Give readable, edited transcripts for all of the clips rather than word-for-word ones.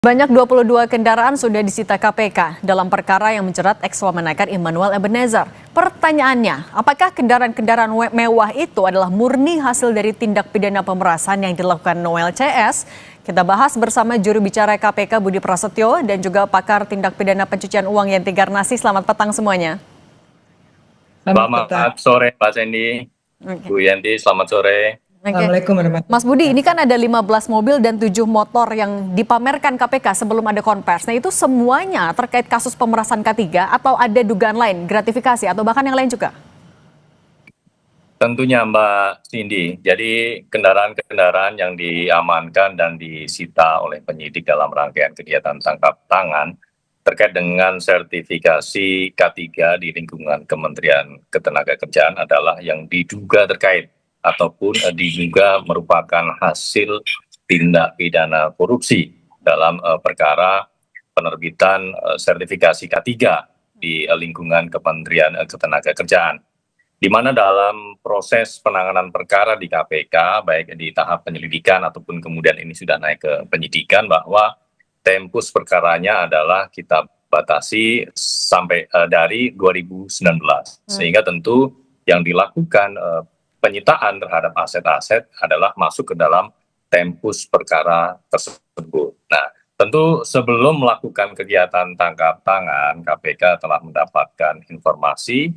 Banyak 22 kendaraan sudah disita KPK dalam perkara yang menjerat ex-Wamenakar Immanuel Ebenezer. Pertanyaannya, apakah kendaraan-kendaraan mewah itu adalah murni hasil dari tindak pidana pemerasan yang dilakukan Noel CS? Kita bahas bersama juru bicara KPK Budi Prasetyo dan juga pakar tindak pidana pencucian uang Yanti Garnasi. Selamat petang semuanya. Selamat sore Pak Sandy, Bu Yanti, selamat sore. Assalamualaikum warahmatullahi wabarakatuh. Mas Budi, ini kan ada 15 mobil dan 7 motor yang dipamerkan KPK sebelum ada konvers. Nah itu semuanya terkait kasus pemerasan K3 atau ada dugaan lain, gratifikasi atau bahkan yang lain juga? Tentunya Mbak Cindy, jadi kendaraan-kendaraan yang diamankan dan disita oleh penyidik dalam rangkaian kegiatan tangkap tangan terkait dengan sertifikasi K3 di lingkungan Kementerian Ketenagakerjaan adalah yang diduga terkait ataupun diduga merupakan hasil tindak pidana korupsi dalam perkara penerbitan sertifikasi K3 di lingkungan Kementerian Ketenagakerjaan. Di mana dalam proses penanganan perkara di KPK, baik di tahap penyelidikan ataupun kemudian ini sudah naik ke penyidikan, bahwa tempus perkaranya adalah kita batasi sampai dari 2019. Sehingga tentu yang dilakukan penyitaan terhadap aset-aset adalah masuk ke dalam tempus perkara tersebut. Nah, tentu sebelum melakukan kegiatan tangkap tangan, KPK telah mendapatkan informasi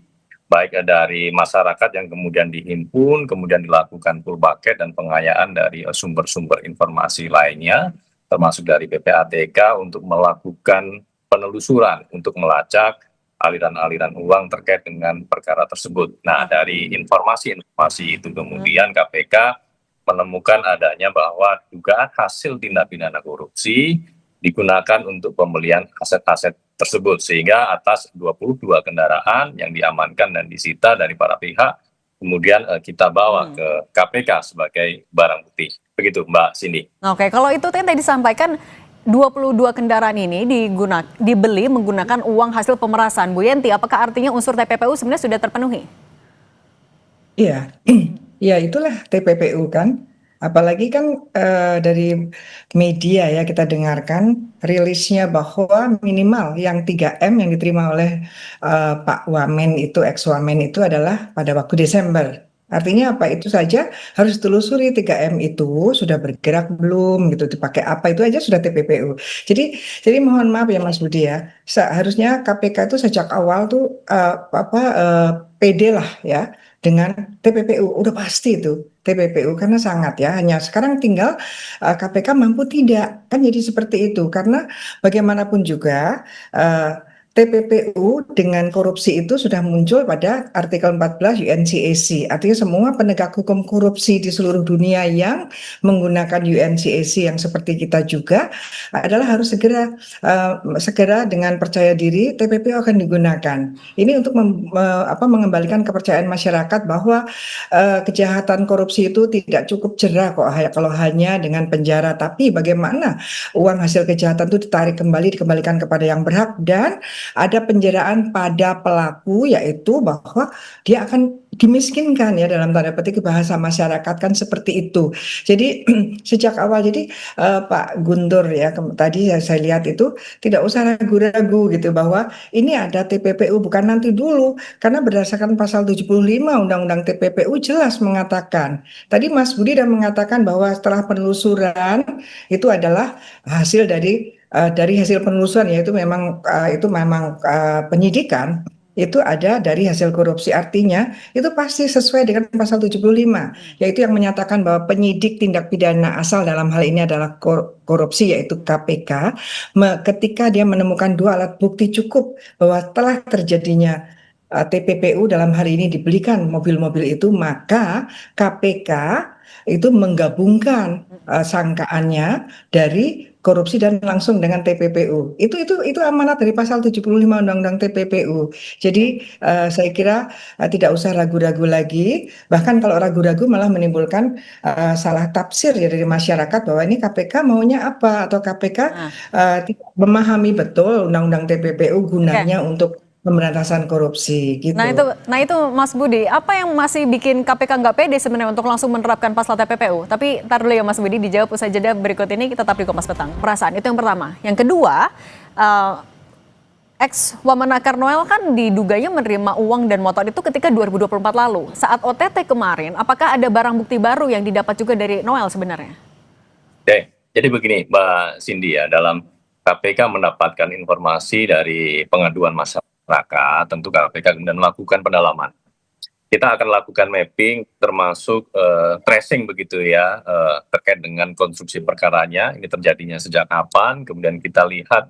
baik dari masyarakat yang kemudian dihimpun, kemudian dilakukan full bucket dan pengayaan dari sumber-sumber informasi lainnya, termasuk dari PPATK untuk melakukan penelusuran, untuk melacak aliran-aliran uang terkait dengan perkara tersebut. Nah, dari informasi-informasi itu kemudian KPK menemukan adanya bahwa dugaan hasil tindak pidana korupsi digunakan untuk pembelian aset-aset tersebut, sehingga atas 22 kendaraan yang diamankan dan disita dari para pihak kemudian kita bawa ke KPK sebagai barang bukti. Begitu Mbak Cindy. Oke, kalau itu tadi disampaikan 22 kendaraan ini dibeli menggunakan uang hasil pemerasan. Bu Yanti, apakah artinya unsur TPPU sebenarnya sudah terpenuhi? Iya, ya itulah TPPU kan. Apalagi kan dari media ya kita dengarkan rilisnya bahwa minimal yang 3M yang diterima oleh Pak Wamen itu, ex-Wamen itu adalah pada waktu Desember. Artinya apa? Itu saja harus telusuri 3M itu sudah bergerak belum gitu, dipakai apa itu aja sudah TPPU. Jadi mohon maaf ya Mas Budi ya, seharusnya KPK itu sejak awal tuh pede lah ya dengan TPPU, udah pasti itu TPPU karena sangat ya, hanya sekarang tinggal KPK mampu tidak, kan jadi seperti itu karena bagaimanapun juga TPPU dengan korupsi itu sudah muncul pada artikel 14 UNCAC. Artinya semua penegak hukum korupsi di seluruh dunia yang menggunakan UNCAC yang seperti kita juga adalah harus segera dengan percaya diri TPPU akan digunakan. Ini untuk mengembalikan kepercayaan masyarakat bahwa kejahatan korupsi itu tidak cukup jerah kok kalau hanya dengan penjara, tapi bagaimana uang hasil kejahatan itu ditarik kembali, dikembalikan kepada yang berhak, dan ada penjaraan pada pelaku, yaitu bahwa dia akan dimiskinkan ya, dalam tanda petik bahasa masyarakat kan seperti itu. Jadi sejak awal, jadi Pak Guntur ya tadi saya lihat itu tidak usah ragu-ragu gitu bahwa ini ada TPPU, bukan nanti dulu, karena berdasarkan pasal 75 Undang-Undang TPPU jelas mengatakan, tadi Mas Budi sudah mengatakan bahwa setelah penelusuran itu adalah hasil dari hasil penelusuran, yaitu memang penyidikan itu ada dari hasil korupsi, artinya itu pasti sesuai dengan pasal 75, yaitu yang menyatakan bahwa penyidik tindak pidana asal dalam hal ini adalah korupsi, yaitu KPK, ketika dia menemukan 2 alat bukti cukup bahwa telah terjadinya TPPU dalam hal ini dibelikan mobil-mobil itu, maka KPK itu menggabungkan sangkaannya dari korupsi dan langsung dengan TPPU. Itu amanat dari pasal 75 Undang-Undang TPPU. Jadi saya kira tidak usah ragu-ragu lagi. Bahkan kalau ragu-ragu malah menimbulkan salah tafsir ya dari masyarakat bahwa ini KPK maunya apa, atau KPK tidak memahami betul Undang-Undang TPPU gunanya untuk pemberantasan korupsi Nah gitu. itu Mas Budi, apa yang masih bikin KPK nggak pede sebenarnya untuk langsung menerapkan pasal TPPU? Tapi ntar dulu ya Mas Budi, dijawab usai jeda berikut ini, kita tetap di Kompas Petang. Perasaan itu yang pertama. Yang kedua, ex-Wamenakar Noel kan diduganya menerima uang dan motor itu ketika 2024 lalu. Saat OTT kemarin, apakah ada barang bukti baru yang didapat juga dari Noel sebenarnya? Oke, jadi begini Mbak Cindy ya, dalam KPK mendapatkan informasi dari pengaduan masyarakat, tentu KPK kemudian melakukan pendalaman. Kita akan lakukan mapping termasuk tracing begitu ya, terkait dengan konstruksi perkaranya, ini terjadinya sejak kapan, kemudian kita lihat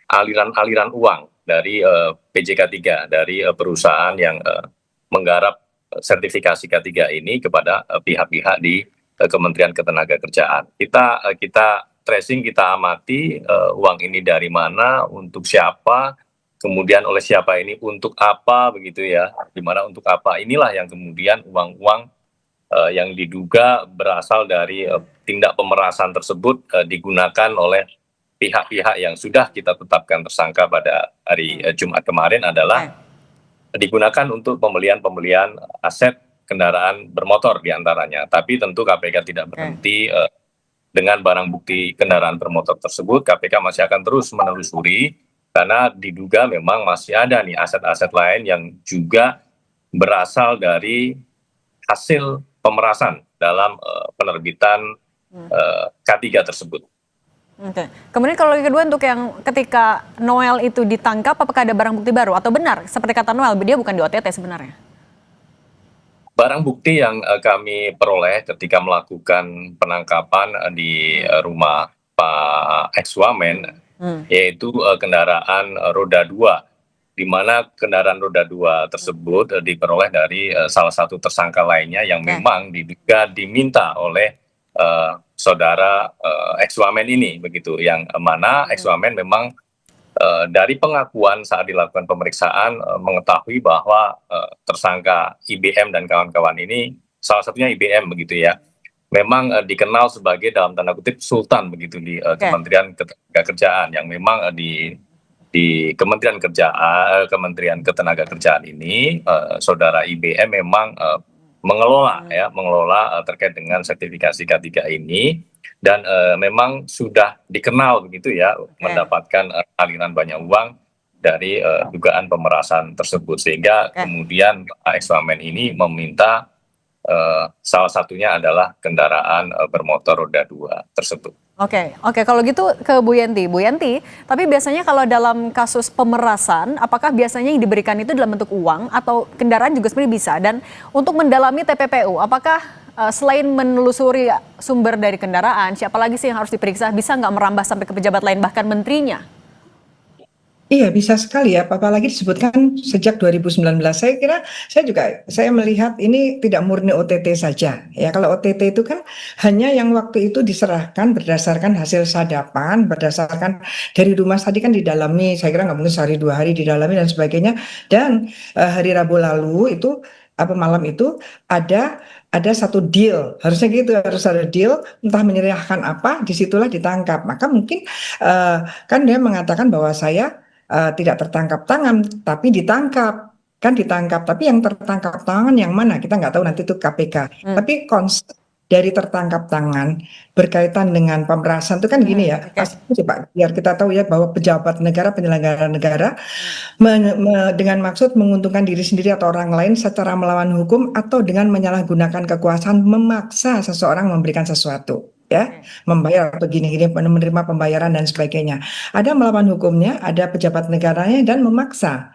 aliran-aliran uang dari PJK 3, dari perusahaan yang menggarap sertifikasi K3 ini kepada pihak-pihak di Kementerian Ketenagakerjaan. Kita tracing, kita amati uang ini dari mana, untuk siapa, kemudian oleh siapa ini, untuk apa begitu ya, di mana untuk apa. Inilah yang kemudian uang-uang yang diduga berasal dari tindak pemerasan tersebut digunakan oleh pihak-pihak yang sudah kita tetapkan tersangka pada hari Jumat kemarin adalah digunakan untuk pembelian aset kendaraan bermotor diantaranya. Tapi tentu KPK tidak berhenti dengan barang bukti kendaraan bermotor tersebut. KPK masih akan terus menelusuri karena diduga memang masih ada nih aset-aset lain yang juga berasal dari hasil pemerasan dalam penerbitan K3 tersebut. Oke. Kemudian kalau yang kedua untuk yang ketika Noel itu ditangkap, apakah ada barang bukti baru atau benar seperti kata Noel dia bukan di OTT sebenarnya? Barang bukti yang kami peroleh ketika melakukan penangkapan di rumah Pak ex-Wamen, yaitu kendaraan roda 2, di mana kendaraan roda 2 tersebut diperoleh dari salah satu tersangka lainnya yang memang diduga diminta oleh saudara ex-Wamen ini begitu, yang mana ex-Wamen memang dari pengakuan saat dilakukan pemeriksaan mengetahui bahwa tersangka IBM dan kawan-kawan ini, salah satunya IBM begitu ya, memang dikenal sebagai dalam tanda kutip sultan begitu di Kementerian Ketenagakerjaan, yang memang di Kementerian Ketenagakerjaan ini saudara IBM memang mengelola terkait dengan sertifikasi K3 ini, dan memang sudah dikenal begitu ya, mendapatkan aliran banyak uang dari dugaan pemerasan tersebut, sehingga kemudian ex-Wamen ini meminta salah satunya adalah kendaraan bermotor roda 2 tersebut. Oke, kalau gitu ke Bu Yanti, tapi biasanya kalau dalam kasus pemerasan, apakah biasanya yang diberikan itu dalam bentuk uang atau kendaraan juga sebenarnya bisa? Dan untuk mendalami TPPU, apakah selain menelusuri sumber dari kendaraan, siapa lagi sih yang harus diperiksa? Bisa nggak merambah sampai ke pejabat lain, bahkan menterinya? Iya, bisa sekali ya, apalagi disebutkan sejak 2019. Saya kira, saya melihat ini tidak murni OTT saja. Ya, kalau OTT itu kan hanya yang waktu itu diserahkan berdasarkan hasil sadapan, berdasarkan dari rumah tadi kan didalami, saya kira nggak mungkin sehari 2 hari didalami dan sebagainya. Dan hari Rabu lalu itu, malam itu ada satu deal, harusnya gitu, harus ada deal, entah menyerahkan apa, disitulah ditangkap. Maka mungkin kan dia mengatakan bahwa saya tidak tertangkap tangan, tapi ditangkap. Kan ditangkap, tapi yang tertangkap tangan yang mana? Kita nggak tahu, nanti itu KPK. Tapi konsep dari tertangkap tangan berkaitan dengan pemerasan itu kan gini ya, pasti coba biar kita tahu ya bahwa pejabat negara, penyelenggara negara dengan maksud menguntungkan diri sendiri atau orang lain secara melawan hukum atau dengan menyalahgunakan kekuasaan memaksa seseorang memberikan sesuatu. Ya, membayar atau gini-gini, menerima pembayaran dan sebagainya. Ada melawan hukumnya, ada pejabat negaranya, dan memaksa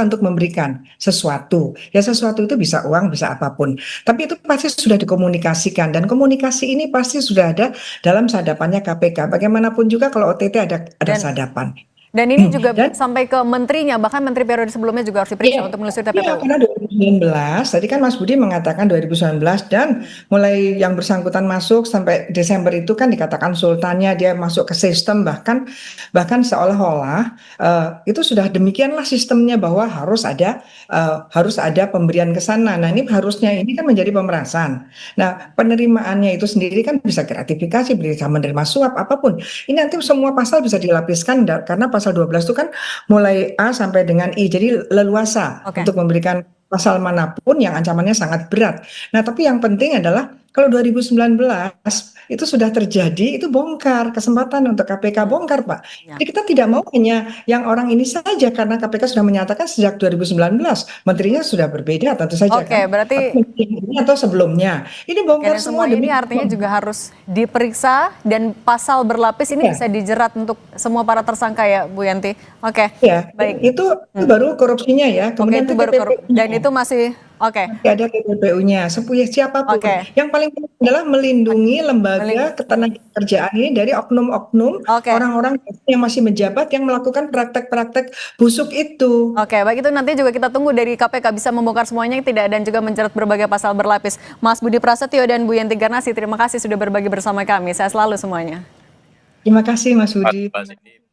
untuk memberikan sesuatu. Ya, sesuatu itu bisa uang, bisa apapun. Tapi itu pasti sudah dikomunikasikan, dan komunikasi ini pasti sudah ada dalam sadapannya KPK. Bagaimanapun juga kalau OTT ada sadapan. Dan ini juga sampai ke menterinya, bahkan menteri periode sebelumnya juga harus diperiksa untuk menelusuri TPPU. Iya, karena 2019, tadi kan Mas Budi mengatakan 2019 dan mulai yang bersangkutan masuk sampai Desember itu kan dikatakan sultannya dia masuk ke sistem bahkan bahkan seolah-olah itu sudah demikianlah sistemnya bahwa harus ada pemberian ke sana. Nah, ini harusnya ini kan menjadi pemerasan. Nah, penerimaannya itu sendiri kan bisa gratifikasi, bisa menerima suap apapun. Ini nanti semua pasal bisa dilapiskan karena pasal 12 itu kan mulai A sampai dengan I. Jadi leluasa Oke. untuk memberikan pasal manapun yang ancamannya sangat berat. Nah, tapi yang penting adalah kalau 2019 itu sudah terjadi, itu bongkar kesempatan untuk KPK bongkar, Pak. Ya. Jadi kita tidak mau hanya yang orang ini saja karena KPK sudah menyatakan sejak 2019, menterinya sudah berbeda tentu saja Oke, kan. berarti Tapi menteri ini atau sebelumnya, ini oke, bongkar dan semua semua ini demi artinya juga harus diperiksa dan pasal berlapis ini ya. bisa dijerat untuk semua para tersangka ya, Bu Yanti. Oke, Ya, baik. itu baru korupsinya ya. Oke, Kemudian itu nanti baru dan TPPU-nya. itu masih oke. Masih ada TPPU-nya, siapapun. Oke. Yang paling penting adalah melindungi lembaga Melindungi. ketenagakerjaan ini dari oknum-oknum Oke. orang-orang yang masih menjabat yang melakukan praktek-praktek busuk itu. Oke, baik, itu nanti juga kita tunggu dari KPK bisa membongkar semuanya tidak dan juga menjerat berbagai pasal berlapis. Mas Budi Prasetyo dan Bu Yanti Garnasi, terima kasih sudah berbagi bersama kami. Saya selalu semuanya. Terima kasih Mas Terima Budi. kasih.